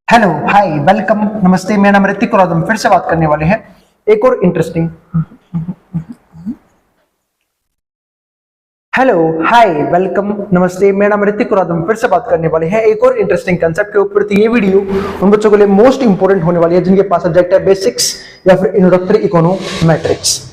Hello hi welcome नमस्ते। मेरा नाम ऋतिक और आज हम फिर से बात करने वाले हैं एक और इंटरेस्टिंग हेलो हाय वेलकम नमस्ते। मेरा नाम ऋतिक और आज हम फिर से बात करने वाले हैं एक और इंटरेस्टिंग कंसेप्ट के ऊपर। तो ये वीडियो उन बच्चों के लिए मोस्ट इंपोर्टेंट होने वाली है जिनके पास सब्जेक्ट है बेसिक्स या फिर इंट्रोडक्टरी इकोनोमेट्रिक्स।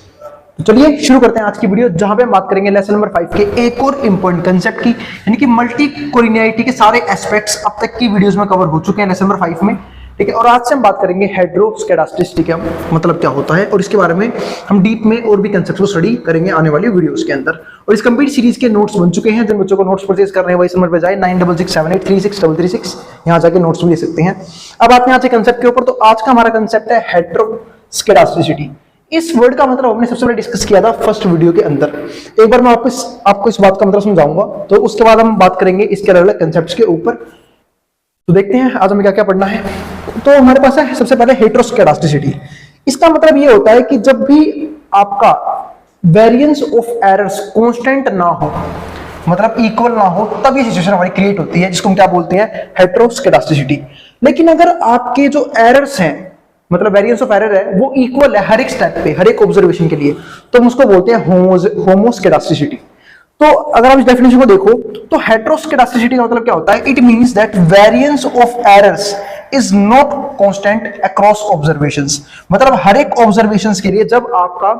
तो चलिए शुरू करते हैं आज की वीडियो, जहां पे हम बात करेंगे लेसन नंबर 5 के एक और इंपॉर्टेंट कंसेप्ट की, यानी कि मल्टी कोलिनियरिटी के सारे एस्पेक्ट्स अब तक की वीडियोस में कवर हो चुके हैं लेसन नंबर 5 में। ठीक है, और आज से हम बात करेंगे हेटेरोस्केडास्टिसिटी का मतलब क्या होता है, और इसके बारे में हम डीप में और भी कंसेप्ट को स्टडी करेंगे आने वाली वीडियोस के अंदर। और इस कंप्लीट सीरीज के नोट्स बन चुके हैं। जिन बच्चों को नोट्स परचेज करने हैं वही नंबर पे जाए 9667836336 यहाँ जाके नोट्स भी ले सकते हैं। अब आते हैं आज के कंसेप्ट के ऊपर। तो आज का हमारा कंसेप्ट है हेटेरोस्केडास्टिसिटी। इस वर्ड का मतलब हमने सबसे पहले डिस्कस किया था फर्स्ट वीडियो के अंदर। एक बार मैं वापस आपको इस बात का मतलब समझाऊंगा, तो उसके बाद हम बात करेंगे इसके अलग अलग कंसेप्ट्स के ऊपर। तो देखते हैं आज हमें क्या क्या पढ़ना है। तो हमारे पास है सबसे पहले हेटेरोस्केडास्टिसिटी। इसका मतलब ये होता है कि जब भी आपका वेरिएंस ऑफ एरर्स कांस्टेंट ना हो, मतलब इक्वल ना हो, तब ये सिचुएशन हमारी क्रिएट होती है, जिसको हम क्या बोलते हैं, हेटेरोस्केडास्टिसिटी। लेकिन अगर आपके जो एरर्स हैं, मतलब वेरिएंस ऑफ एरर है, वो इक्वल है हर एक स्टेप पे, हर एक ऑब्जर्वेशन के लिए, तो हम उसको बोलते हैं होमोस्केडास्टिसिटी। तो अगर आप इस डेफिनेशन को देखो तो हेटेरोस्केडास्टिसिटी का मतलब क्या होता है, it means that variance of errors is not constant across observations. मतलब हर एक ऑब्जर्वेशंस के लिए जब आपका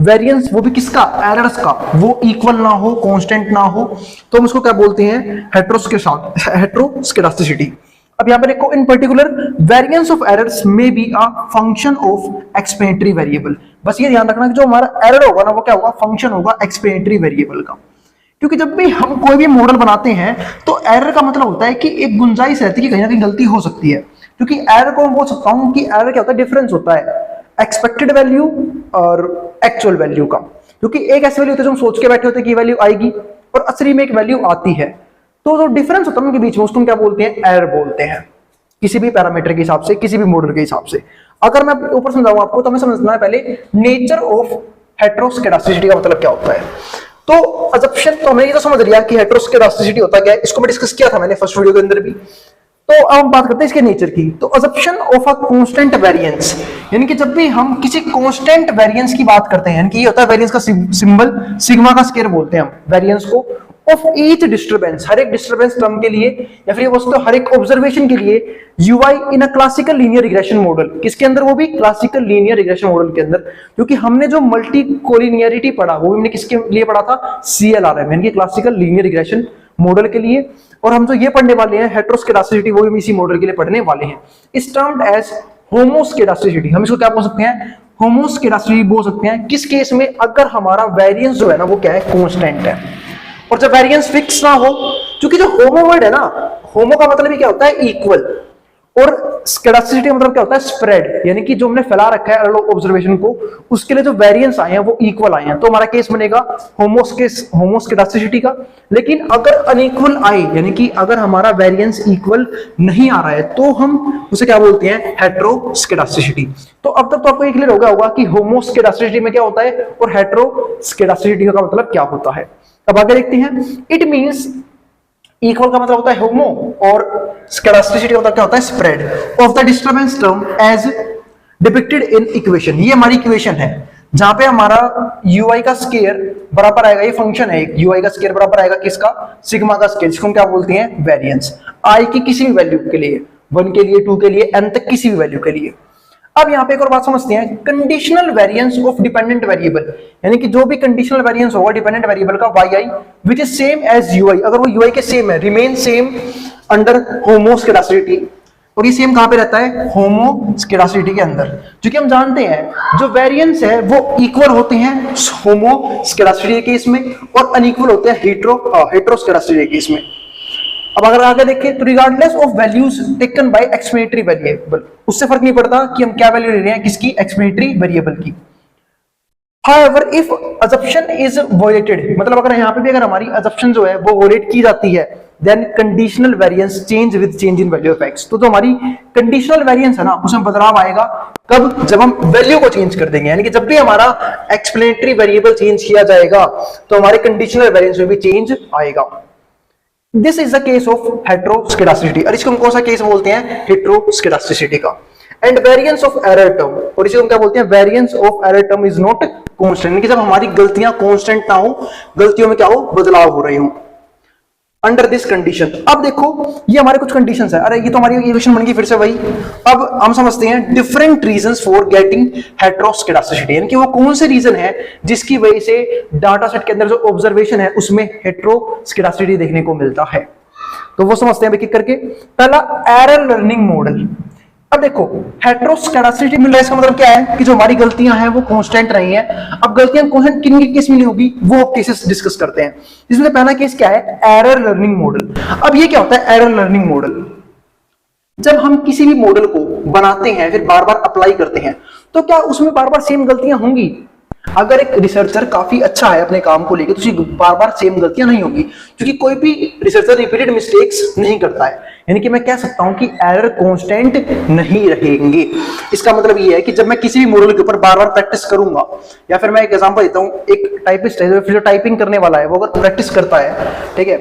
वेरिएंस, वो भी किसका, एरर्स का, वो इक्वल ना हो, कांस्टेंट ना हो, तो हम उसको क्या बोलते हैं, हेटेरोस्केडास्टिसिटी। अब यहां पर देखो, इन पर्टिकुलर वेरिएंस ऑफ एरर्स में be a function of explanatory variable. बस ये ध्यान रखना कि जो हमारा एरर होगा ना, वो क्या होगा, फंक्शन होगा एक्सप्लेनेटरी वेरिएबल का। क्योंकि जब भी हम कोई भी मॉडल बनाते हैं तो एरर का मतलब होता है कि एक गुंजाइश रहती है कि कहीं ना कहीं गलती हो सकती है। क्योंकि एरर को मैं बोल सकता हूं कि एरर क्या होता है, डिफरेंस होता है एक्सपेक्टेड वैल्यू और एक्चुअल वैल्यू का। क्योंकि एक ऐसी वैल्यू होती है जो हम सोच के बैठे होते हैं कि वैल्यू आएगी, और असली में एक वैल्यू आती है। तो जो डिफरेंस होता है उनके बीच में, उसको हम क्या बोलते हैं, एरर बोलते हैं, किसी भी पैरामीटर के हिसाब से, किसी भी मॉडल के हिसाब से। अगर मैं ऊपर समझाऊं आपको, तो हमें समझना है पहले नेचर ऑफ हेटेरोस्केडास्टिसिटी का मतलब क्या होता है। तो अजम्पशन तो हमें ये तो समझ लिया कि हेटेरोस्केडास्टिसिटी होता क्या है, इसको मैं डिस्कस किया था मैंने फर्स्ट वीडियो के अंदर भी। तो अब हम बात करते हैं इसके नेचर की। तो assumption of a constant variance, यानी कि जब भी हम किसी कांस्टेंट वेरिएंस की बात करते हैं, यानी कि ये होता है वेरिएंस का सिंबल सिग्मा का स्क्वायर बोलते हैं हम वेरिएंस को, ऑफ ईच डिस्टर्बेंस, हर एक डिस्टर्बेंस टर्म के लिए, या फिर वस्तु हर एक ऑब्जर्वेशन के लिए, UI in a classical linear regression model. किसके अंदर, वो भी क्लासिकल लीनियर रिग्रेशन मॉडल के अंदर। क्योंकि हमने जो मल्टी कोलिनियरिटी पढ़ा, वो हमने किसके लिए पढ़ा था, सीएलआरएम, यानी कि क्लासिकल लीनियर रिग्रेशन मॉडल के लिए। और हम जो ये पढ़ने वाले हैं हेटेरोस्केडास्टिसिटी, वो भी इसी मॉडल के लिए पढ़ने वाले हैं। इस टर्म्ड एज होमोस्केडास्टिसिटी। हम इसको क्या बोल सकते हैं, होमोस्केडास्टिसिटी बोल सकते हैं। किस केस में, अगर हमारा वेरिएंस जो है ना, वो क्या है, कांस्टेंट है, और जब वेरिएंस फिक्स ना हो। क्योंकि जो होमो वर्ड है ना, होमो का मतलब ही क्या होता है, इक्वल, और स्केडास्टिसिटी का मतलब क्या होता है, स्प्रेड, यानी कि जो हमने फैला रखा है अलग ऑब्जर्वेशन को, उसके लिए जो वेरिएंस आए हैं वो इक्वल आए हैं, तो हमारा केस बनेगा होमोस्केडास्टिसिटी का। लेकिन अगर अनइक्वल आए, यानी कि अगर हमारा वेरिएंस इक्वल नहीं आ रहा है, तो हम उसे क्या बोलते हैं, हेटेरोस्केडास्टिसिटी। तो अब तक तो आपको क्लियर हो गया होगा कि होमोस्केडास्टिसिटी में क्या होता है और हेटेरोस्केडास्टिसिटी का मतलब क्या होता है। अब आगे देखते हैं। इट मींस, इक्वल का मतलब होता है होमो, और स्केडास्टिसिटी का मतलब क्या होता है, spread of the disturbance term as depicted in equation. ये हमारी इक्वेशन है जहां पे हमारा ui का स्क्वायर बराबर आएगा, ये फंक्शन है एक, ui का स्क्वायर बराबर आएगा किसका, सिग्मा का स्क्वायर, जिसको हम क्या बोलते हैं, वेरिएंस, i की किसी भी वैल्यू के लिए, 1 के लिए, 2 के लिए, n तक किसी भी वैल्यू के लिए। अब यहाँ पे एक और बात समझते हैं, conditional variance of dependent variable, यानी कि जो भी कंडीशनल वेरिएंस होगा डिपेंडेंट वेरिएबल का yi which is same as ui, अगर वो ui के सेम है, रिमेन सेम अंडर होमोस्केडास्टिसिटी। और ये सेम कहां पे रहता है, होमोस्केडास्टिसिटी के अंदर। क्योंकि हम जानते हैं जो वेरिएंस है वो इक्वल होते हैं होमोस्केडास्टिसिटी के केस में, और अनइक्वल होते हैं हेटेरोस्केडास्टिसिटी के केस में। अब अगर आगे देखें तो regardless of values taken by explanatory variable, उससे फर्क नहीं पड़ता कि हम क्या वैल्यू ले रहे हैं, किसकी, एक्सप्लेनेटरी वेरिएबल की। However, if assumption is violated, मतलब अगर यहाँ पे भी अगर हमारी assumption जो है वो violate की जाती है, then conditional variance change with change in value of x। तो जो हमारी conditional variance है ना, उसमें बदलाव आएगा कब, जब हम वैल्यू को चेंज कर देंगे, यानी कि जब भी हमारा एक्सप्लेनेटरी वेरिएबल चेंज किया जाएगा तो हमारे conditional variance में भी चेंज आएगा। This is the case of heteroscedasticity, और इसको हम कौन सा केस बोलते हैं, हेटेरोस्केडास्टिसिटी का। And variance of error term, और इसे हम क्या बोलते हैं, variance of error term is not constant, कि जब हमारी गलतियां कांस्टेंट ना हो, गलतियों में क्या हो, बदलाव हो रहे हो अंडर दिस कंडीशन। अब देखो ये हमारे कुछ कंडीशंस है, अरे ये तो हमारी इक्वेशन बन गई फिर से वही। अब हम समझते हैं डिफरेंट रीजंस फॉर गेटिंग हेटेरोस्केडास्टिसिटी, यानी कि वो कौन से रीजन है जिसकी वजह से डाटा सेट के अंदर जो ऑब्जर्वेशन है उसमें हेटेरोस्केडास्टिसिटी देखने को मिलता है। तो वो समझते हैं एक एक करके। पहला एरर लर्निंग मॉडल। अब देखो हेटेरोस्केडास्टिसिटी मिल रहा है, इसका मतलब क्या है कि जो हमारी गलतियां हैं वो कांस्टेंट रही हैं। अब गलतियां कांस्टेंट किन के केस में होगी वो केसेस डिस्कस करते हैं। इसमें पहला केस क्या है, एरर लर्निंग मॉडल। अब ये क्या होता है एरर लर्निंग मॉडल, जब हम किसी भी मॉडल को बनाते हैं फिर बार बार अप्लाई करते हैं तो क्या उसमें बार बार सेम गलतियां होंगी। अगर एक रिसर्चर काफी अच्छा है अपने काम को लेकर तो उसकी बार बार सेम गलतियां नहीं होंगी, क्योंकि कोई भी रिसर्चर रिपीटेड मिस्टेक्स नहीं करता है। यानी कि मैं कह सकता हूं कि एरर कांस्टेंट नहीं रहेंगे। इसका मतलब ये है कि जब मैं किसी भी मॉडल के ऊपर बार बार प्रैक्टिस करूंगा, या फिर मैं एक एग्जांपल देता हूं, एक टाइपिस्ट है फिर जो टाइपिंग करने वाला है वो अगर प्रैक्टिस करता है, ठीक है,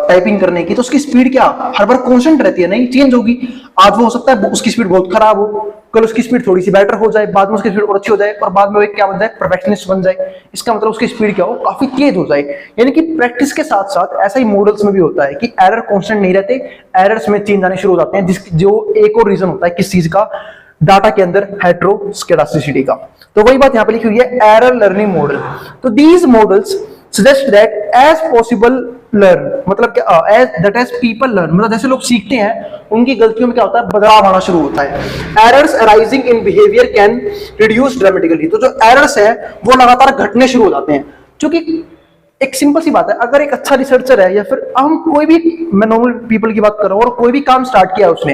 टाइपिंग करने की, तो उसकी स्पीड क्या हर बार कांस्टेंट रहती है, नहीं चेंज होगी। आज वो हो सकता है उसकी स्पीड बहुत खराब हो, कल उसकी स्पीड थोड़ी सी बेटर हो जाए, बाद में उसकी स्पीड और अच्छी हो जाए, और बाद में वो क्या बन जाए, परफेक्शनिस्ट बन जाए। इसका मतलब उसकी स्पीड क्या हो, काफी तेज हो जाए। यानी कि प्रैक्टिस के साथ साथ ऐसा ही मॉडल्स में भी होता है कि एरर कांस्टेंट नहीं रहते, एरर्स में चेंज आने शुरू हो जाते हैं, जो एक और रीजन होता है किस चीज का, डाटा के अंदर हेटेरोस्केडास्टिसिटी का। तो वही बात यहां पे लिखी हुई है, एरर लर्निंग मॉडल। तो these models suggest that as possible learn, मतलब क्या, as that as people learn, मतलब जैसे लोग सीखते हैं उनकी गलतियों में क्या होता है, बदलाव आना शुरू होता है। Errors arising in behaviour can reduce dramatically, तो जो एरर्स है वो लगातार घटने शुरू हो जाते हैं। क्योंकि एक सिंपल सी बात है, अगर एक अच्छा रिसर्चर है या फिर हम कोई भी, मैं नॉर्मल पीपल की बात कर रहा हूं, और कोई भी काम स्टार्ट किया उसने,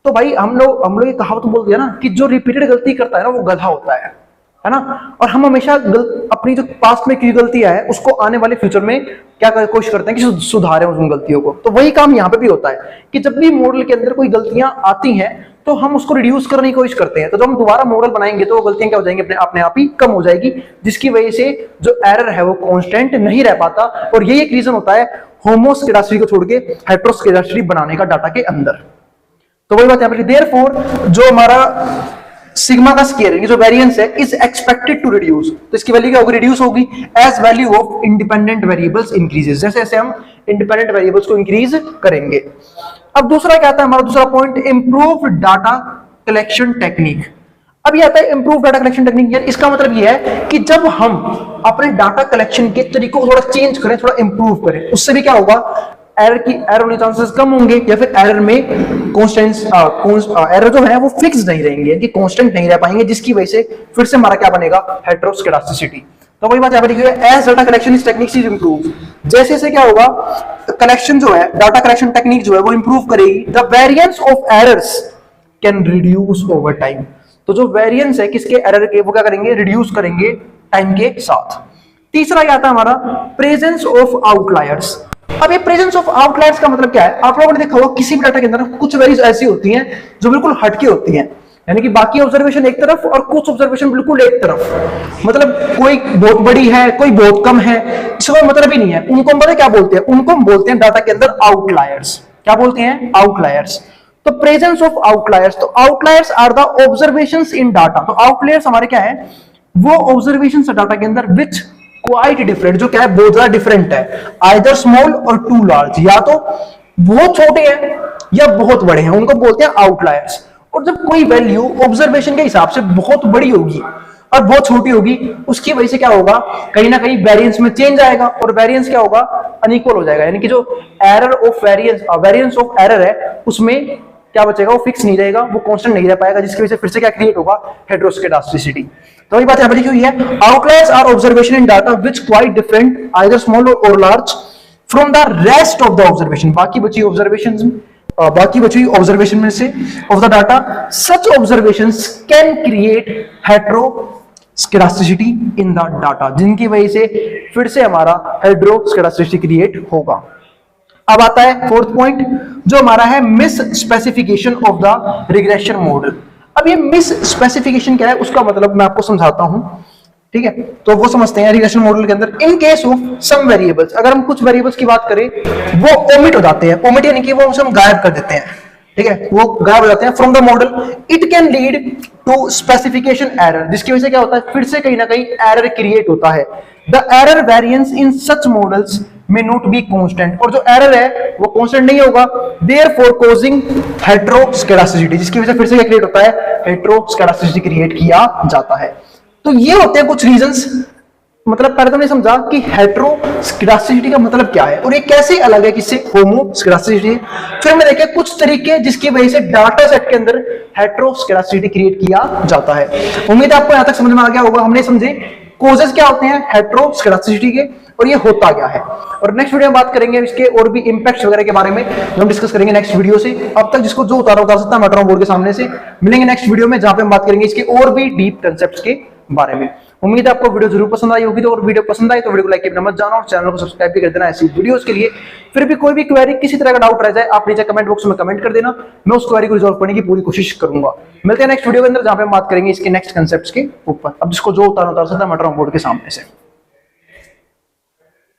तो भाई हम लोग ये कहावत बोल दिया ना कि जो रिपीटेड गलती करता है ना वो गधा होता है ना। और हम हमेशा अपनी जो पास्ट में की गलतियां है उसको आने वाले फ्यूचर में क्या कोशिश करते हैं कि सुधारें उन गलतियों को। तो वही काम यहाँ पे भी होता है कि जब भी मॉडल के अंदर कोई गलतियां आती हैं तो हम उसको रिड्यूस करने की कोशिश करते हैं। तो जब हम दोबारा मॉडल बनाएंगे तो वो गलतियां क्या हो जाएंगी, अपने आप ही कम हो जाएगी, जिसकी वजह से जो एरर है वो कांस्टेंट नहीं रह पाता। और यही एक रीजन होता है होमोस्केडास्टिसिटी को छोड़ के हेटेरोस्केडास्टिसिटी बनाने का डाटा के अंदर। तो वही बात यहाँ पर, देयरफॉर जो हमारा सिग्मा का स्केयर जो वेरिएंस है इज एक्सपेक्टेड टू रिड्यूस, तो इसकी वैल्यू क्या होगी, रिड्यूस होगी as value of independent variables increases, जैसे जैसे हम इंडिपेंडेंट वेरिएबल्स को इंक्रीज करेंगे। अब दूसरा क्या आता है हमारा दूसरा point, improve data collection technique. अब ये आता है इंप्रूव डाटा कलेक्शन टेक्निक। यार इसका मतलब ये है कि जब हम अपने डाटा कलेक्शन के तरीकों को थोड़ा चेंज करें, थोड़ा इंप्रूव करें, उससे भी क्या होगा, एरर होने चांसेस कम होंगे, या फिर एरर में कांस्टेंट्स एरर जो है वो फिक्स नहीं रहेंगे, कि कांस्टेंट नहीं रह पाएंगे, जिसकी वजह से फिर से हमारा क्या बनेगा, हेटेरोस्केडास्टिसिटी। तो वही बात यहाँ पर लिखी है, as data collection is techniques is improve, जैसे जैसे क्या होगा, कलेक्शन जो है, डाटा कलेक्शन टेक्निक जो है वो इंप्रूव करेगी, the variance of errors can reduce over time. तो जो वेरिएंस है किसके, एरर के, वो क्या करेंगे, रिड्यूस करेंगे टाइम के साथ। तीसरा क्या आता है हमारा, प्रेजेंस ऑफ आउटलायर्स। अब ये प्रेजेंस ऑफ आउटलायर्स का मतलब क्या है, आप लोगों ने देखा होगा किसी भी डाटा के अंदर कुछ वैल्यूज ऐसी होती हैं जो बिल्कुल हटके होती हैं, यानी कि बाकी ऑब्जर्वेशन एक तरफ और कुछ ऑब्जर्वेशन बिल्कुल एक तरफ, मतलब कोई बहुत बड़ी है कोई बहुत कम है, इसका मतलब ही नहीं है। उनको हम पता क्या बोलते हैं, उनको हम बोलते हैं डाटा के अंदर आउटलायर्स। क्या बोलते हैं, आउटलायर्स। तो प्रेजेंस ऑफ आउटलायर्स, तो outliers are the observations in data. तो आउटलायर्स हमारे क्या है, वो ऑब्जर्वेशंस है डाटा के अंदर विच क्वाइट डिफरेंट, जो क्या है बहुत ज्यादा डिफरेंट है, आइदर स्मॉल और टू लार्ज, या तो बहुत छोटे हैं या बहुत बड़े हैं, उनको बोलते हैं आउटलायर्स। और जब कोई वैल्यू ऑब्जर्वेशन के हिसाब से बहुत बड़ी होगी और बहुत छोटी होगी, उसकी वजह से क्या होगा, कहीं ना कहीं वेरिएंस में चेंज आएगा, और वेरिएंस क्या होगा, अनइक्वल हो जाएगा, यानी कि जो error of variance of error है उसमें क्या बचेगा, वो फिक्स नहीं रहेगा, वो कांस्टेंट नहीं रह पाएगा, जिसकी वजह से फिर से क्या क्रिएट होगा, हेटेरोस्केडास्टिसिटी। तो वही बात यहां पर लिखी हुई है, outliers are observation in data which quite different either small और large from the rest of the observation, बाकी बची ऑब्जर्वेशन में से of the data, such observations can create heteroscedasticity in the data, जिनकी वजह से फिर से हमारा हेटेरोस्केडास्टिसिटी क्रिएट होगा। अब आता है फोर्थ पॉइंट जो हमारा है, miss specification of the regression model. अब ये मिस स्पेसिफिकेशन क्या है, उसका मतलब मैं आपको समझाता हूं। ठीक है, तो वो समझते हैं रिग्रेशन मॉडल के अंदर। In case of some variables, अगर हम कुछ वेरिएबल्स की बात करें वो ओमिट हो जाते हैं, ओमिट यानी कि वो हम गायब कर देते हैं, ठीक है, वो गायब हो जाते हैं from the model, it can lead to specification error, जिसकी वजह से क्या होता है, फिर से कहीं ना कहीं एरर क्रिएट होता है। The error variance in such models may not be constant, और जो एरर है वो कांस्टेंट नहीं होगा, therefore causing heteroscedasticity, जिसकी वजह से फिर से क्या क्रिएट होता है, heteroscedasticity क्रिएट किया जाता है। तो ये होते हैं कुछ रीजंस। मतलब पहले तो नहीं समझा कि हेटेरोस्केडास्टिसिटी का मतलब क्या है और ये कैसे अलग है किससे, होमोस्केडास्टिसिटी। फिर मैं देखे कुछ तरीके जिसकी वजह से डाटा सेट के अंदर हेटेरोस्केडास्टिसिटी क्रिएट किया जाता है। उम्मीद है आपको यहां तक समझ में आ गया होगा। हमने समझे कॉजेस क्या होते हैं हेटेरोस्केडास्टिसिटी के और ये होता क्या है, और नेक्स्ट वीडियो में बात करेंगे इसके और भी इंपैक्ट्स वगैरह के बारे में, जो हम डिस्कस करेंगे नेक्स्ट वीडियो से। अब तक जिसको जो उतार सकता है मैटर बोर्ड के सामने से, मिलेंगे नेक्स्ट वीडियो में जहां पे हम बात करेंगे इसके और भी डीप कंसेप्ट्स के बारे में। उम्मीद है आपको वीडियो जरूर पसंद आई होगी, तो और वीडियो पसंद आई तो वीडियो को लाइक करना मत जाना और चैनल को सब्सक्राइब भी कर देना ऐसी वीडियोस के लिए। फिर भी कोई भी क्वेरी, किसी तरह का डाउट रह जाए, आप नीचे कमेंट बॉक्स में कमेंट कर देना, मैं उस क्वेरी को रिजॉल्व करने की पूरी कोशिश करूंगा। मिलते हैं नेक्स्ट वीडियो के अंदर जहां पे हम बात करेंगे इसके नेक्स्ट कंसेप्ट्स के ऊपर। अब जिसको जो उतार सकता है मैटर बोर्ड के सामने से।